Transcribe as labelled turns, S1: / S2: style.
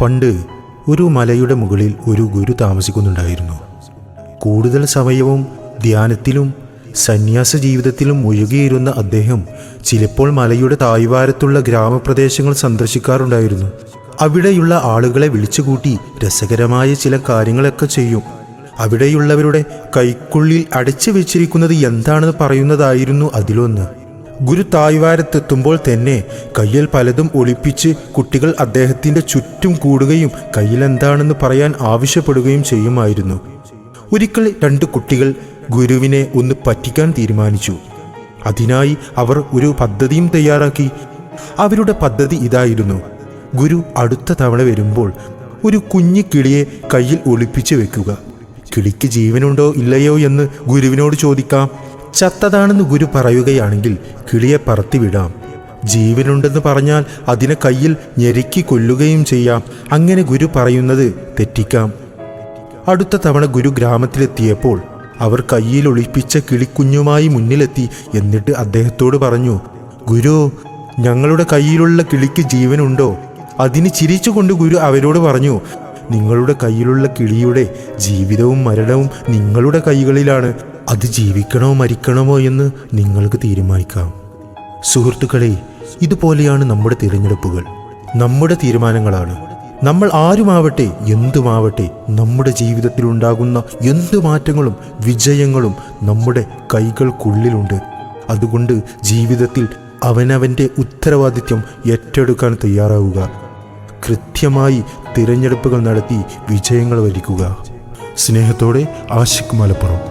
S1: പണ്ട് ഒരു മലയുടെ മുകളിൽ ഒരു ഗുരു താമസിക്കുന്നുണ്ടായിരുന്നു. കൂടുതൽ സമയവും ധ്യാനത്തിലും സന്യാസ ജീവിതത്തിലും മുഴുകിയിരുന്ന അദ്ദേഹം ചിലപ്പോൾ മലയുടെ താഴ്വാരത്തുള്ള ഗ്രാമപ്രദേശങ്ങൾ സന്ദർശിക്കാറുണ്ടായിരുന്നു. അവിടെയുള്ള ആളുകളെ വിളിച്ചുകൂട്ടി രസകരമായ ചില കാര്യങ്ങളൊക്കെ ചെയ്യും. അവിടെയുള്ളവരുടെ കൈക്കുള്ളിൽ അടച്ചു വെച്ചിരിക്കുന്നത് എന്താണെന്ന് പറയുന്നതായിരുന്നു അതിലൊന്ന്. ഗുരു താഴ്വാരത്തെത്തുമ്പോൾ തന്നെ കയ്യിൽ പലതും ഒളിപ്പിച്ച് കുട്ടികൾ അദ്ദേഹത്തിൻ്റെ ചുറ്റും കൂടുകയും കയ്യിൽ എന്താണെന്ന് പറയാൻ ആവശ്യപ്പെടുകയും ചെയ്യുമായിരുന്നു. ഒരിക്കൽ 2 കുട്ടികൾ ഗുരുവിനെ ഒന്ന് പറ്റിക്കാൻ തീരുമാനിച്ചു. അതിനായി അവർ ഒരു പദ്ധതിയും തയ്യാറാക്കി. അവരുടെ പദ്ധതി ഇതായിരുന്നു: ഗുരു അടുത്ത തവണ വരുമ്പോൾ ഒരു കുഞ്ഞു കിളിയെ കയ്യിൽ ഒളിപ്പിച്ച് വെക്കുക. കിളിക്ക് ജീവനുണ്ടോ ഇല്ലയോ എന്ന് ഗുരുവിനോട് ചോദിക്കാം. ചത്തതാണെന്ന് ഗുരു പറയുകയാണെങ്കിൽ കിളിയെ പറത്തിവിടാം. ജീവനുണ്ടെന്ന് പറഞ്ഞാൽ അതിനെ കയ്യിൽ ഞെരുക്കി കൊല്ലുകയും ചെയ്യാം. അങ്ങനെ ഗുരു പറയുന്നത് തെറ്റിക്കാം. അടുത്ത തവണ ഗുരു ഗ്രാമത്തിലെത്തിയപ്പോൾ അവർ കയ്യിൽ ഒളിപ്പിച്ച കിളിക്കുഞ്ഞുമായി മുന്നിലെത്തി. എന്നിട്ട് അദ്ദേഹത്തോട് പറഞ്ഞു, ഗുരു, ഞങ്ങളുടെ കയ്യിലുള്ള കിളിക്ക് ജീവനുണ്ടോ? അതിന് ചിരിച്ചുകൊണ്ട് ഗുരു അവരോട് പറഞ്ഞു, നിങ്ങളുടെ കയ്യിലുള്ള കിളിയുടെ ജീവിതവും മരണവും നിങ്ങളുടെ കൈകളിലാണ്. അത് ജീവിക്കണോ മരിക്കണമോ എന്ന് നിങ്ങൾക്ക് തീരുമാനിക്കാം. സുഹൃത്തുക്കളെ, ഇതുപോലെയാണ് നമ്മുടെ തിരഞ്ഞെടുപ്പുകൾ. നമ്മുടെ തീരുമാനങ്ങളാണ്. നമ്മൾ ആരുമാവട്ടെ എന്തുമാവട്ടെ, നമ്മുടെ ജീവിതത്തിലുണ്ടാകുന്ന എന്തു മാറ്റങ്ങളും വിജയങ്ങളും നമ്മുടെ കൈകൾക്കുള്ളിലുണ്ട്. അതുകൊണ്ട് ജീവിതത്തിൽ അവനവൻ്റെ ഉത്തരവാദിത്വം ഏറ്റെടുക്കാൻ തയ്യാറാവുക. കൃത്യമായി തിരഞ്ഞെടുപ്പുകൾ നടത്തി വിജയങ്ങൾ വരിക്കുക. സ്നേഹത്തോടെ, ആഷിഖ് മലപ്പുറം.